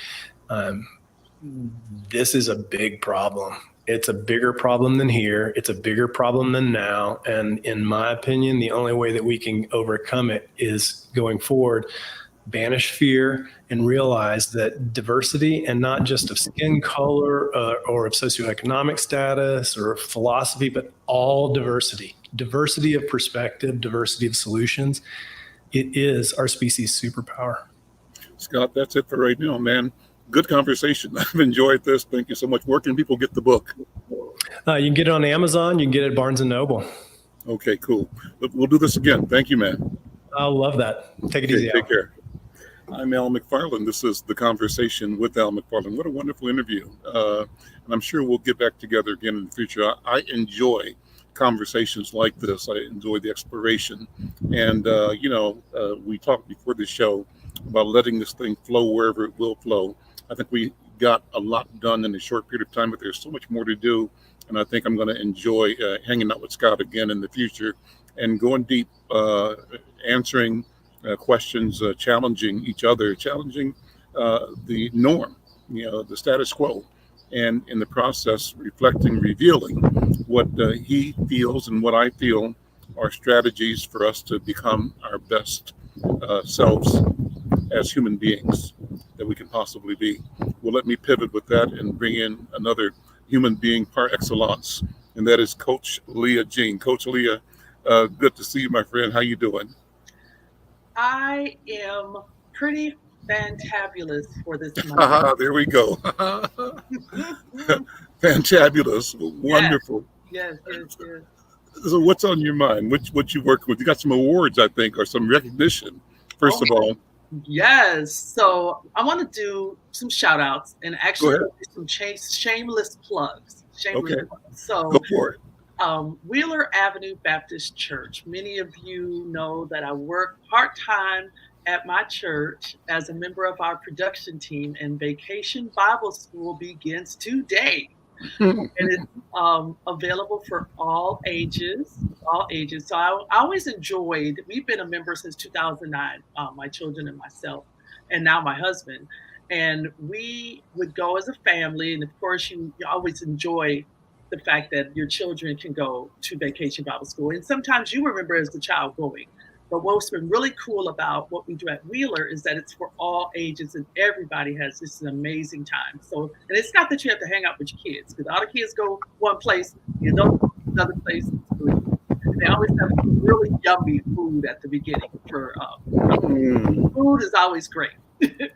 this is a big problem. It's a bigger problem than here. It's a bigger problem than now. And in my opinion, the only way that we can overcome it is going forward, banish fear and realize that diversity, and not just of skin color or of socioeconomic status or philosophy, but all diversity of perspective, diversity of solutions. It is our species' superpower. Scott, that's it for right now, man. Good conversation. I've enjoyed this. Thank you so much. Where can people get the book? You can get it on Amazon. You can get it at Barnes & Noble. Okay, cool. We'll do this again. Thank you, man. I love that. Take it easy. Take care. I'm Al McFarlane. This is The Conversation with Al McFarlane. What a wonderful interview. And I'm sure we'll get back together again in the future. I enjoy conversations like this. I enjoy the exploration. And, we talked before the show about letting this thing flow wherever it will flow. I think we got a lot done in a short period of time, but there's so much more to do. And I think I'm going to enjoy hanging out with Scott again in the future and going deep, answering questions, challenging each other, challenging the norm, the status quo, and in the process, reflecting, revealing what he feels and what I feel are strategies for us to become our best selves as human beings that we can possibly be. Well, let me pivot with that and bring in another human being par excellence, and that is Coach Leah Jean. Coach Leah, good to see you, my friend. How you doing? I am pretty fantabulous for this month. There we go. Fantabulous. Wonderful. Yes. So what's on your mind? What you work with? You got some awards, I think, or some recognition, first of all. Yes. So I want to do some shout outs and actually some shameless plugs. Okay. So go for it. Wheeler Avenue Baptist Church. Many of you know that I work part-time at my church as a member of our production team, and Vacation Bible School begins today. And it's available for all ages. So I always enjoyed, we've been a member since 2009, my children and myself, and now my husband. And we would go as a family. And of course, you always enjoy the fact that your children can go to Vacation Bible School. And sometimes you remember as the child going. But what's been really cool about what we do at Wheeler is that it's for all ages and everybody has just an amazing time. So, and it's not that you have to hang out with your kids, because all the kids go one place, the adults go another place. They always have really yummy food at the beginning. Food is always great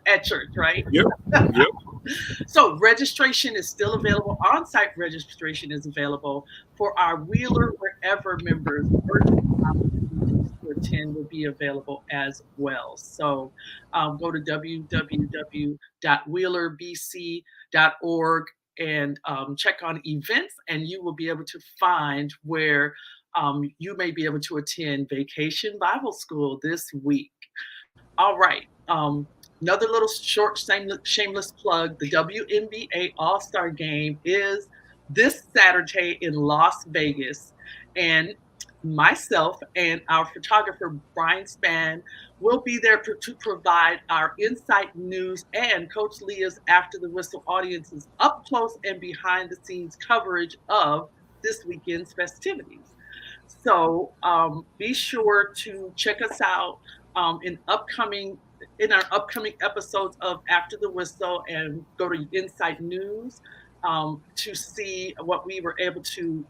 at church, right? Yep. Yep. So registration is still available. On-site registration is available for our Wheeler Wherever members. Opportunities to attend will be available as well. So go to www.wheelerbc.org and check on events, and you will be able to find where you may be able to attend Vacation Bible School this week. All right. Another little short shameless plug. The WNBA All-Star Game is this Saturday in Las Vegas. And myself and our photographer, Brian Spann, will be there to provide our insight news and Coach Leah's After the Whistle audience's up close and behind the scenes coverage of this weekend's festivities. So be sure to check us out in our upcoming episodes of After the Whistle, and go to Insight News to see what we were able to,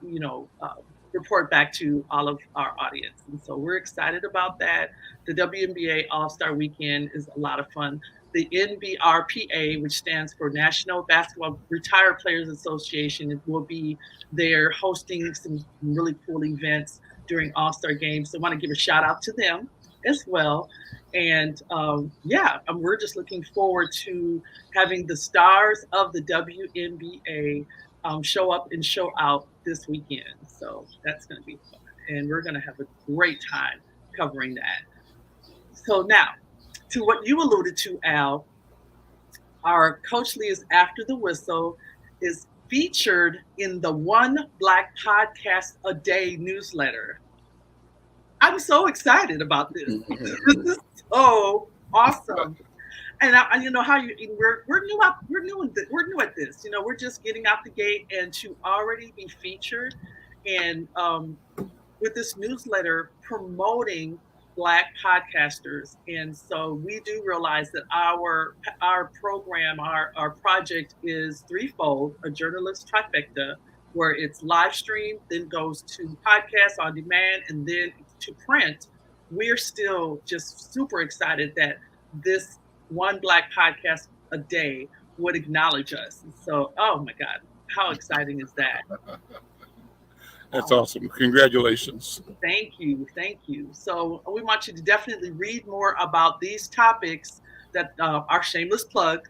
report back to all of our audience. And so we're excited about that. The WNBA All-Star Weekend is a lot of fun. The NBRPA, which stands for National Basketball Retired Players Association, will be there hosting some really cool events during All-Star games. So I want to give a shout out to them as well. And we're just looking forward to having the stars of the WNBA show up and show out this weekend. So that's going to be fun. And we're going to have a great time covering that. So now, to what you alluded to, Al, our Coach Leah's After the Whistle is featured in the One Black Podcast a Day newsletter. I'm so excited about this. This is so awesome. And we're new at this. We're just getting out the gate, and to already be featured and with this newsletter promoting Black podcasters. And so we do realize that our program, our project is threefold: a journalist trifecta, where it's live streamed, then goes to podcast on demand, and then to print. We're still just super excited that this One Black Podcast a Day would acknowledge us. And so, oh my God, how exciting is that? That's awesome. Congratulations. Thank you. So we want you to definitely read more about these topics that our shameless plug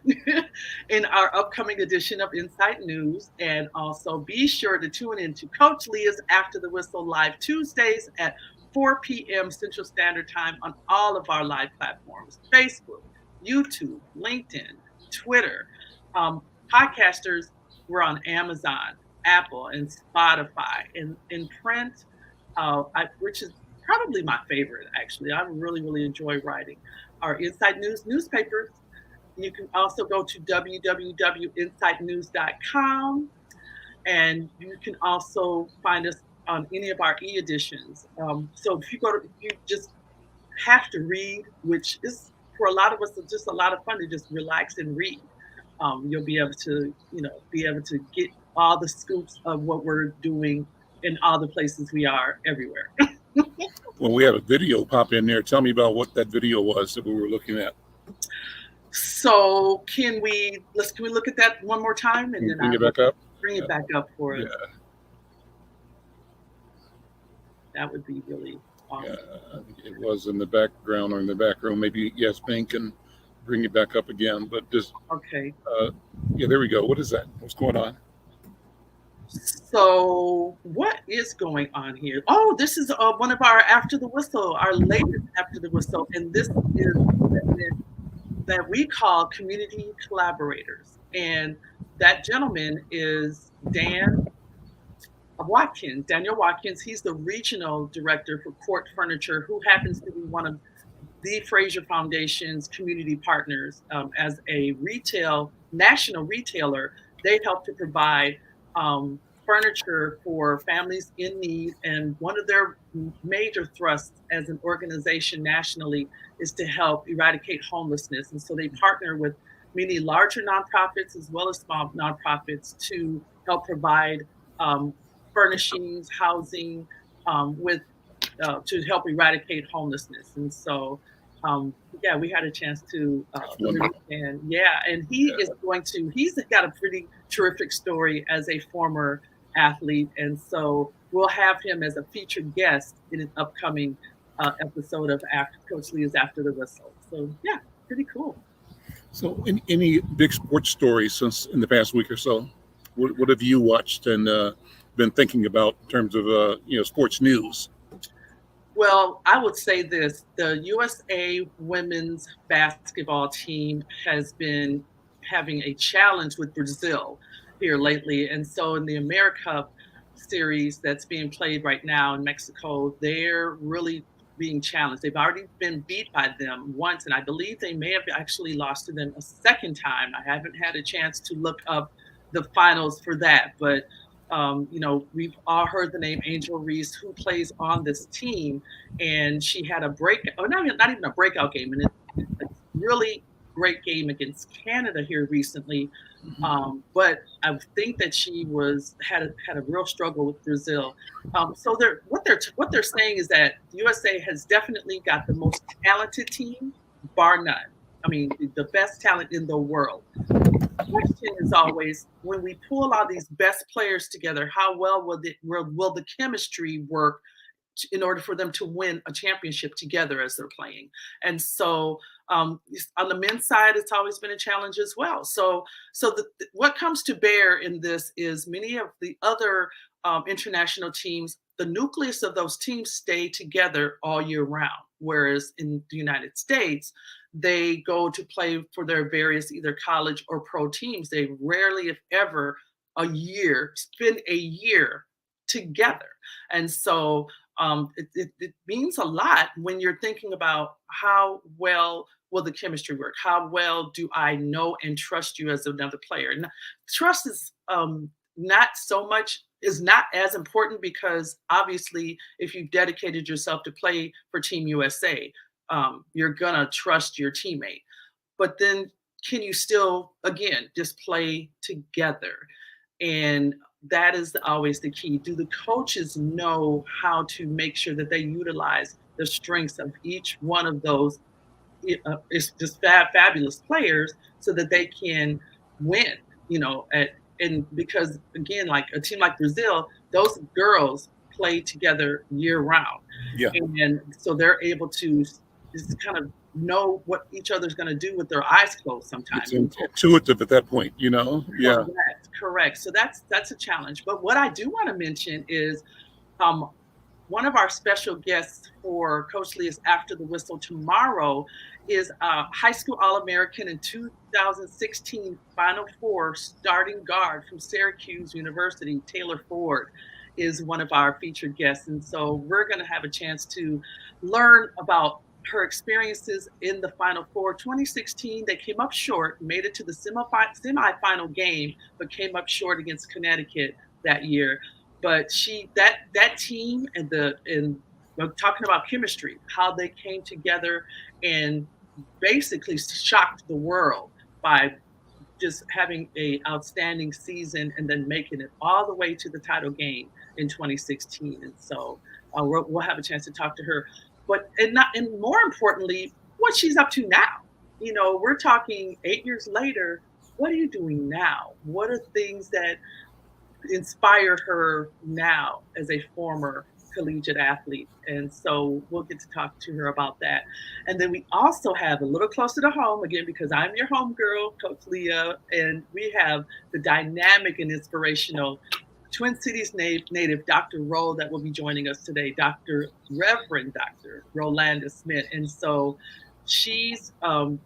in our upcoming edition of Insight News. And also be sure to tune in to Coach Leah's After the Whistle live Tuesdays at 4 p.m. Central Standard Time on all of our live platforms: Facebook, YouTube, LinkedIn, Twitter. Podcasters, we're on Amazon, Apple, and Spotify. In print, which is probably my favorite, actually. I really, really enjoy writing our Insight News newspapers. You can also go to www.insightnews.com, and you can also find us on any of our e-editions. So if you just have to read, which is for a lot of us, it's just a lot of fun to just relax and read. You'll be able to, get all the scoops of what we're doing in all the places we are everywhere. Well, we had a video pop in there. Tell me about what that video was that we were looking at. So can we look at that one more time, and then bring it back up? Bring it back up for us. Yeah. That would be really awesome. Yeah, it was in the background or in the back room. Maybe Ben can bring it back up again. But just okay. There we go. What is that? What's going on? So what is going on here? Oh, this is one of our After the Whistle, our latest After the Whistle, and this is that we call community collaborators. And that gentleman is Daniel Watkins. He's the regional director for Court Furniture, who happens to be one of the Fraser Foundation's community partners. As a national retailer, they help to provide furniture for families in need. And one of their major thrusts as an organization nationally is to help eradicate homelessness. And so they partner with many larger nonprofits as well as small nonprofits to help provide furnishings, housing, with to help eradicate homelessness. And so, yeah, we had a chance to understand. Yeah, and he's got a pretty terrific story as a former athlete. And so we'll have him as a featured guest in an upcoming episode of After Coach Leah's After the Whistle. So, yeah, pretty cool. So, any big sports stories since in the past week or so? What have you watched and been thinking about in terms of sports news? Well, I would say this, the USA women's basketball team has been having a challenge with Brazil here lately. And so in the AmeriCup series that's being played right now in Mexico, they're really being challenged. They've already been beat by them once, and I believe they may have actually lost to them a second time. I haven't had a chance to look up the finals for that, but we've all heard the name Angel Reese, who plays on this team, and she had a not even a breakout game, and it's a really great game against Canada here recently. But I think that she had a real struggle with Brazil. So what they're saying is that the USA has definitely got the most talented team, bar none. I mean, the best talent in the world. The question is always, when we pull all these best players together, how well will the chemistry work in order for them to win a championship together as they're playing? And so on the men's side, it's always been a challenge as well. So what comes to bear in this is many of the other international teams, the nucleus of those teams stay together all year round. Whereas in the United States, they go to play for their various either college or pro teams. They rarely, if ever, spend a year together. And so it means a lot when you're thinking about how well will the chemistry work? How well do I know and trust you as another player? And trust is not as important, because obviously if you've dedicated yourself to play for Team USA, you're gonna trust your teammate. But then can you still, again, just play together? And that is always the key. Do the coaches know how to make sure that they utilize the strengths of each one of those it's just fabulous players, so that they can win, and because again, like a team like Brazil, those girls play together year round. Yeah. And so they're able to just kind of know what each other's going to do with their eyes closed sometimes. It's intuitive at that point, Yeah. Correct. So that's a challenge. But what I do want to mention is one of our special guests for Coach Leah's After the Whistle tomorrow is a high school All-American in 2016 Final Four starting guard from Syracuse University. Taylor Ford is one of our featured guests. And so we're going to have a chance to learn about her experiences in the Final Four. 2016, they came up short, made it to the semifinal game, but came up short against Connecticut that year. But that team and talking about chemistry, how they came together and basically shocked the world by just having an outstanding season and then making it all the way to the title game in 2016. And so we'll have a chance to talk to her. But and more importantly, what she's up to now. We're talking 8 years later. What are you doing now? What are things that inspire her now as a former collegiate athlete? And so we'll get to talk to her about that. And then we also have a little closer to home, again, because I'm your homegirl, Coach Leah, and we have the dynamic and inspirational Twin Cities native Dr. Roll that will be joining us today, Reverend Dr. Rolanda Smith. And so she's like,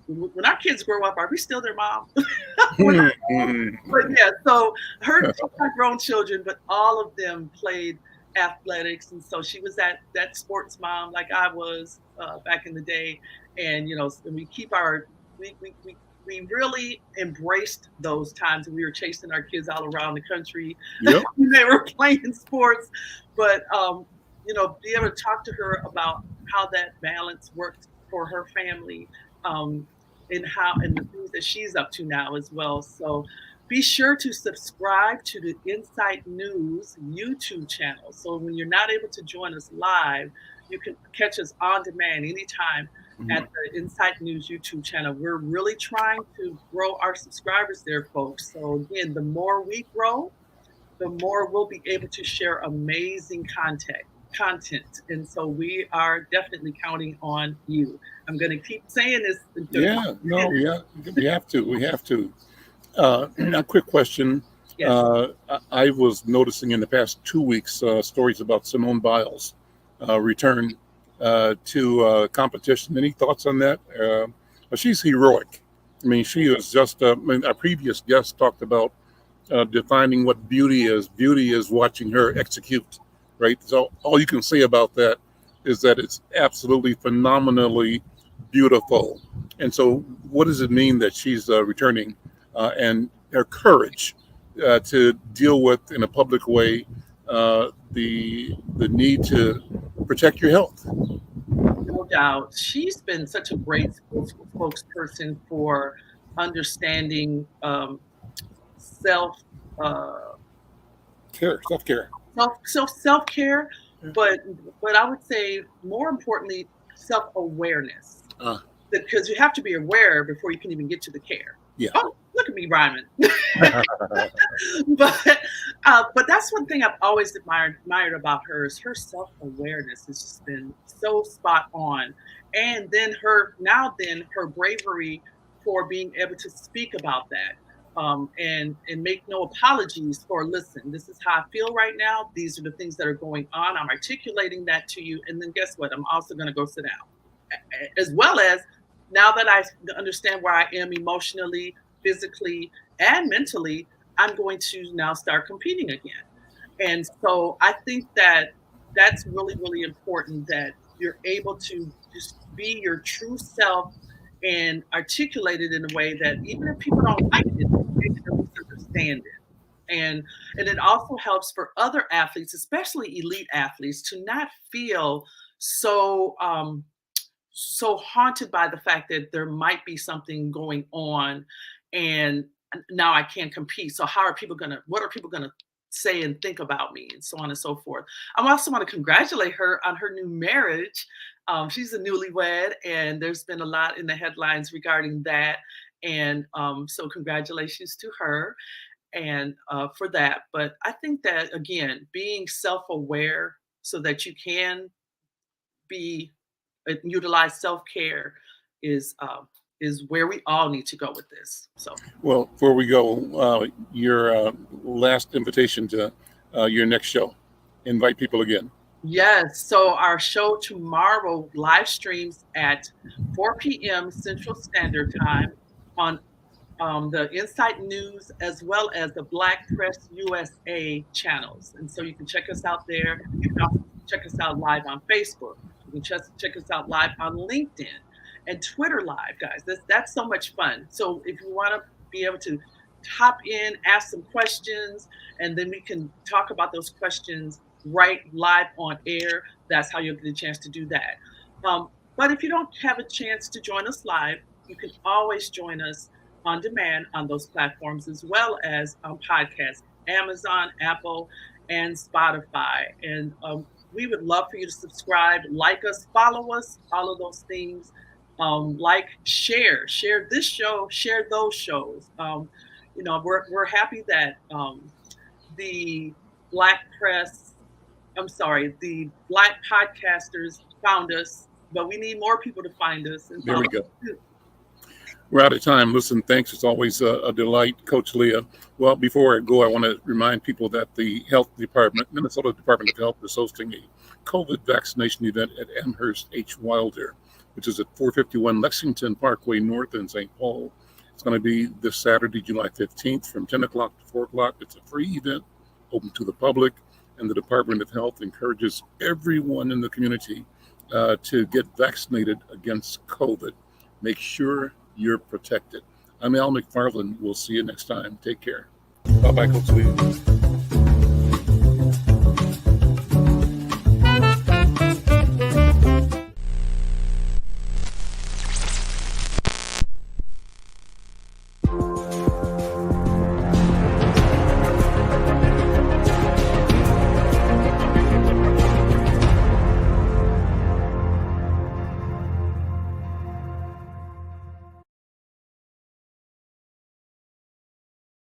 when our kids grow up, are we still their mom? But yeah, so her grown children, but all of them played athletics. And so she was that sports mom like I was back in the day. And, we keep we we really embraced those times. We were chasing our kids all around the country Yep. when they were playing sports. But be able to talk to her about how that balance worked for her family, and the things that she's up to now as well. So be sure to subscribe to the Insight News YouTube channel. So when you're not able to join us live, you can catch us on demand anytime at the Insight News YouTube channel. We're really trying to grow our subscribers there, folks. So again, the more we grow, the more we'll be able to share amazing content. And so we are definitely counting on you. I'm going to keep saying this. Yeah, no, we have to. We have to. A quick question. Yes. I was noticing in the past 2 weeks stories about Simone Biles return to competition. Any thoughts on that? She's heroic. I mean, she was just, our previous guest talked about defining what beauty is. Beauty is watching her execute, right? So all you can say about that is that it's absolutely phenomenally beautiful. And so what does it mean that she's returning and her courage to deal with in a public way the need to protect your health? No doubt. She's been such a great spokesperson for understanding self Self-care. self-care, but I would say more importantly, self-awareness. Because you have to be aware before you can even get to the care. Yeah. Oh, look at me rhyming. but that's one thing I've always admired about her is her self-awareness has just been so spot on. And then her bravery for being able to speak about that. And make no apologies for, listen, this is how I feel right now. These are the things that are going on. I'm articulating that to you. And then guess what? I'm also going to go sit down. As well as now that I understand where I am emotionally, physically, and mentally, I'm going to now start competing again. And so I think that that's really, really important that you're able to just be your true self and articulate it in a way that even if people don't like it, they can at least understand it. And it also helps for other athletes, especially elite athletes, to not feel so haunted by the fact that there might be something going on and now I can't compete. So what are people gonna say and think about me, and so on and so forth. I also want to congratulate her on her new marriage. She's a newlywed, and there's been a lot in the headlines regarding that. And so congratulations to her and for that. But I think that, again, being self-aware so that you can utilize self-care is where we all need to go with this. So, well, before we go, your last invitation to your next show, invite people again. Yes. So our show tomorrow live streams at 4 p.m. Central Standard Time on the Insight News as well as the Black Press USA channels. And so you can check us out there. You can also check us out live on Facebook. You can check us out live on LinkedIn and Twitter live, guys. That's so much fun. So if you want to be able to hop in, ask some questions, and then we can talk about those questions right live on air, that's how you'll get a chance to do that. But if you don't have a chance to join us live, you can always join us on demand on those platforms as well as on podcasts, Amazon, Apple, and Spotify. And we would love for you to subscribe, like us, follow us, all of those things. Share this show, share those shows. We're happy that the Black podcasters found us, but we need more people to find us. And there we go. We're out of time. Listen, thanks. It's always a delight, Coach Leah. Well, before I go, I want to remind people that the Health Department, Minnesota Department of Health, is hosting a COVID vaccination event at Amherst H. Wilder, which is at 451 Lexington Parkway North in St. Paul. It's going to be this Saturday, July 15th from 10 o'clock to 4 o'clock. It's a free event, open to the public, and the Department of Health encourages everyone in the community to get vaccinated against COVID. Make sure you're protected. I'm Al McFarlane. We'll see you next time. Take care. Bye-bye, Coach Lee.